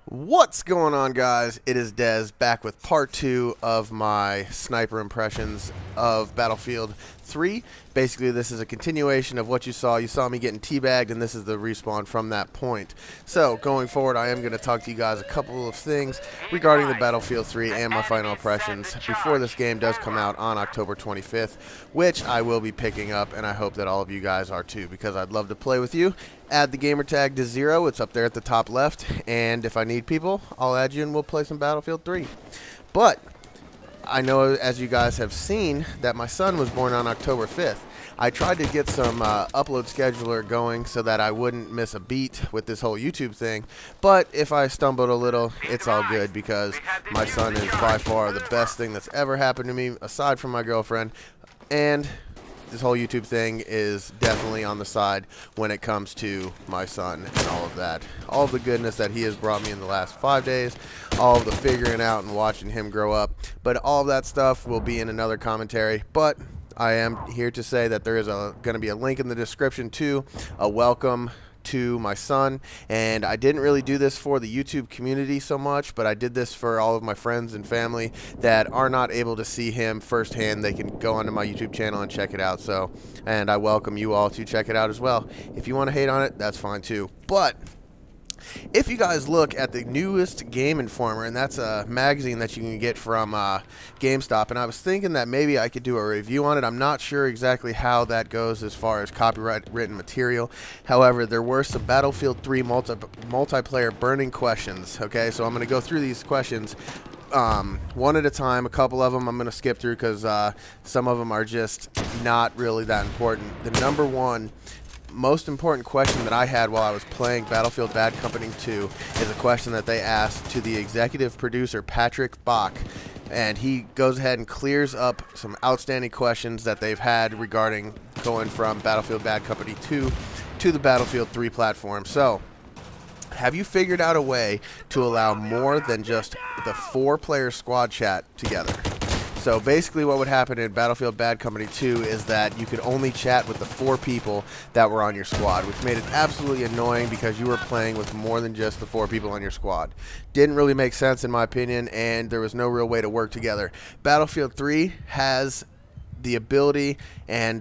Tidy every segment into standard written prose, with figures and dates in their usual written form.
What's going on, guys? It is Dez back with part 2 of my sniper impressions of Battlefield 3. Basically, this is a continuation of what you saw. You saw me getting teabagged, and this is the respawn from that point. So, going forward, I am going to talk to you guys a couple of things regarding the Battlefield 3 and my final impressions before this game does come out on October 25th, which I will be picking up, and I hope that all of you guys are too, because I'd love to play with you. Add the gamer tag to 0. It's up there at the top left, and if I need people, I'll add you and we'll play some Battlefield 3. But I know, as you guys have seen, that my son was born on October 5th. I tried to get some upload scheduler going so that I wouldn't miss a beat with this whole YouTube thing, but if I stumbled a little, it's all good because my son is by far the best thing that's ever happened to me aside from my girlfriend, and this whole YouTube thing is definitely on the side when it comes to my son and all of that. All of the goodness that he has brought me in the last 5 days, all of the figuring out and watching him grow up. But all of that stuff will be in another commentary. But I am here to say that there is going to be a link in the description to a welcome to my son, and I didn't really do this for the YouTube community so much, but I did this for all of my friends and family that are not able to see him firsthand. They can go onto my YouTube channel and check it out. So, and I welcome you all to check it out as well. If you want to hate on it, that's fine too. But if you guys look at the newest Game Informer, and that's a magazine that you can get from GameStop, and I was thinking that maybe I could do a review on it. I'm not sure exactly how that goes as far as copyright written material. However, there were some Battlefield 3 multiplayer burning questions. Okay, so I'm going to go through these questions one at a time. A couple of them I'm going to skip through because some of them are just not really that important. The number one most important question that I had while I was playing Battlefield Bad Company 2 is a question that they asked to the executive producer, Patrick Bach, and he goes ahead and clears up some outstanding questions that they've had regarding going from Battlefield Bad Company 2 to the Battlefield 3 platform. So, have you figured out a way to allow more than just the 4-player squad chat together? So basically what would happen in Battlefield Bad Company 2 is that you could only chat with the 4 people that were on your squad, which made it absolutely annoying because you were playing with more than just the 4 people on your squad. Didn't really make sense in my opinion, and there was no real way to work together. Battlefield 3 has the ability, and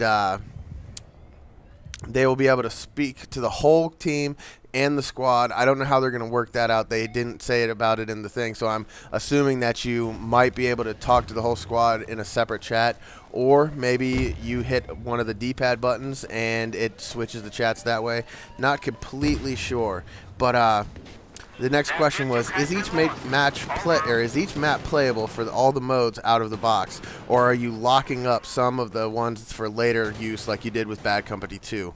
they will be able to speak to the whole team and the squad. I don't know how they're going to work that out. They didn't say it about it in the thing, so I'm assuming that you might be able to talk to the whole squad in a separate chat, or maybe you hit one of the D-pad buttons and it switches the chats that way. Not completely sure, but the next question was: is each map playable for all the modes out of the box, or are you locking up some of the ones for later use like you did with Bad Company 2?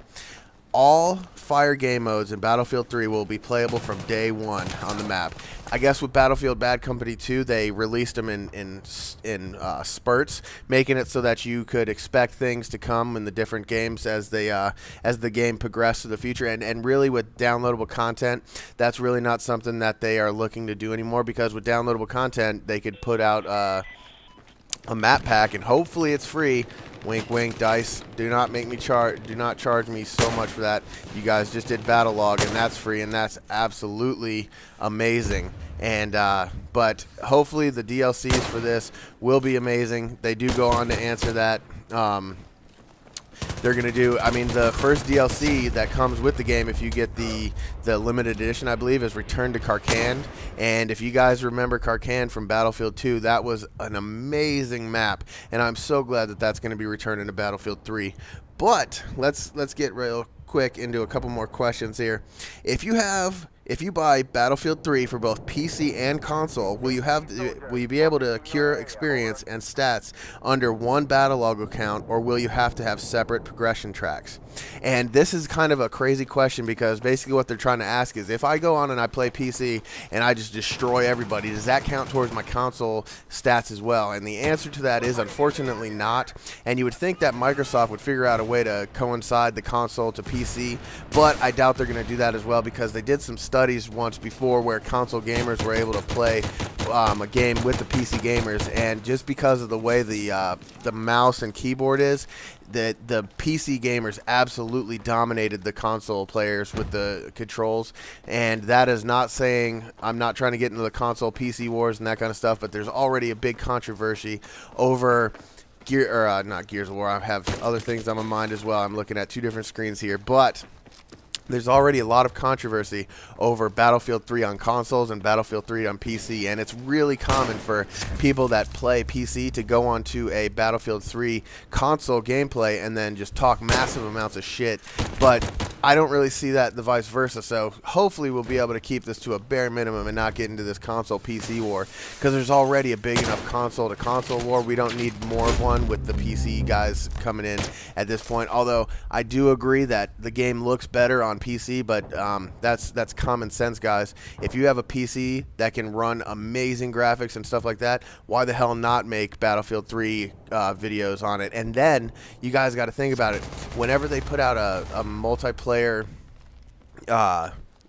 All fire game modes in Battlefield 3 will be playable from day one on the map. I guess with Battlefield Bad Company 2, they released them in spurts, making it so that you could expect things to come in the different games as the game progressed to the future. And really, with downloadable content, that's really not something that they are looking to do anymore, because with downloadable content, they could put out a map pack, and hopefully it's free. Wink, wink, DICE. Do not charge me so much for that. You guys just did Battle Log, and that's free, and that's absolutely amazing. And but hopefully the DLCs for this will be amazing. They do go on to answer that. They're going to do, I mean, the first DLC that comes with the game, if you get the limited edition, I believe, is Return to Karkand. And if you guys remember Karkand from Battlefield 2, that was an amazing map, and I'm so glad that that's going to be returned into Battlefield 3. But let's get real quick into a couple more questions here. If you buy Battlefield 3 for both PC and console, will you be able to accrue experience and stats under one battle log account, or will you have to have separate progression tracks? And this is kind of a crazy question, because basically what they're trying to ask is, if I go on and I play PC and I just destroy everybody, does that count towards my console stats as well? And the answer to that is unfortunately not. And you would think that Microsoft would figure out a way to coincide the console to PC, but I doubt they're going to do that as well, because they did some studies once before where console gamers were able to play a game with the PC gamers, and just because of the way the mouse and keyboard is, the PC gamers absolutely dominated the console players with the controls. And that is not saying, I'm not trying to get into the console PC wars and that kind of stuff, but there's already a big controversy over not Gears of War. I have other things on my mind as well. I'm looking at two different screens here, but there's already a lot of controversy over Battlefield 3 on consoles and Battlefield 3 on PC, and it's really common for people that play PC to go onto a Battlefield 3 console gameplay and then just talk massive amounts of shit. But I don't really see that the vice versa, so hopefully we'll be able to keep this to a bare minimum and not get into this console PC war, because there's already a big enough console to console war. We don't need more of one with the PC guys coming in at this point, although I do agree that the game looks better on PC, but that's common sense, guys. If you have a PC that can run amazing graphics and stuff like that, why the hell not make Battlefield 3 videos on it? And then you guys got to think about it. Whenever they put out a multiplayer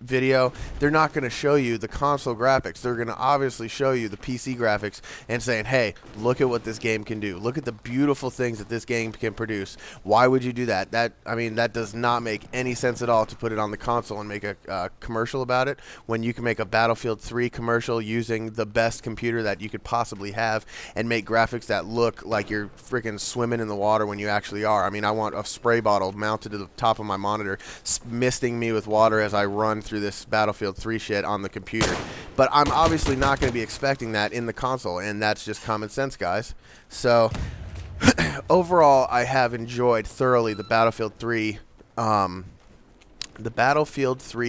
video, they're not going to show you the console graphics. They're going to obviously show you the PC graphics and saying, hey, look at what this game can do. Look at the beautiful things that this game can produce. Why would you do that? That does not make any sense at all to put it on the console and make a commercial about it when you can make a Battlefield 3 commercial using the best computer that you could possibly have and make graphics that look like you're freaking swimming in the water when you actually are. I mean, I want a spray bottle mounted to the top of my monitor misting me with water as I run through this Battlefield 3 shit on the computer. But I'm obviously not going to be expecting that in the console, and that's just common sense, guys. So overall, I have enjoyed thoroughly the Battlefield 3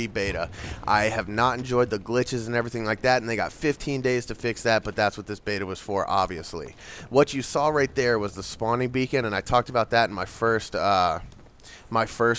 beta. I have not enjoyed the glitches and everything like that, and they got 15 days to fix that, but that's what this beta was for, obviously. What you saw right there was the spawning beacon, and I talked about that in my first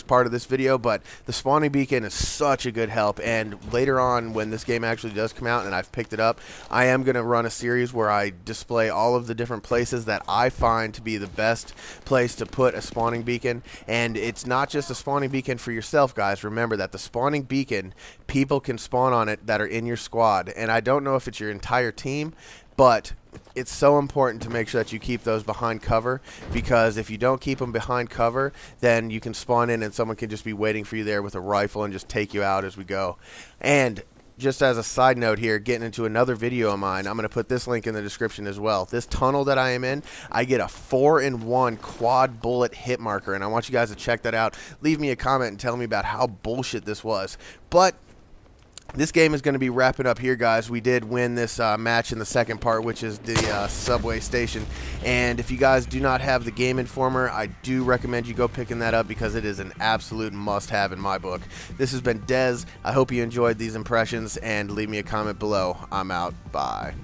part of this video, but the spawning beacon is such a good help, and later on when this game actually does come out and I've picked it up, I am going to run a series where I display all of the different places that I find to be the best place to put a spawning beacon. And it's not just a spawning beacon for yourself, guys. Remember that the spawning beacon, people can spawn on it that are in your squad, and I don't know if it's your entire team, but it's so important to make sure that you keep those behind cover, because if you don't keep them behind cover, then you can spawn in and someone can just be waiting for you there with a rifle and just take you out as we go. And just as a side note here, getting into another video of mine, I'm going to put this link in the description as well. This tunnel that I am in, I get a 4-in-1 quad bullet hit marker, and I want you guys to check that out. Leave me a comment and tell me about how bullshit this was. But this game is going to be wrapping up here, guys. We did win this match in the second part, which is the subway station. And if you guys do not have the Game Informer, I do recommend you go picking that up, because it is an absolute must-have in my book. This has been Dez. I hope you enjoyed these impressions, and leave me a comment below. I'm out. Bye.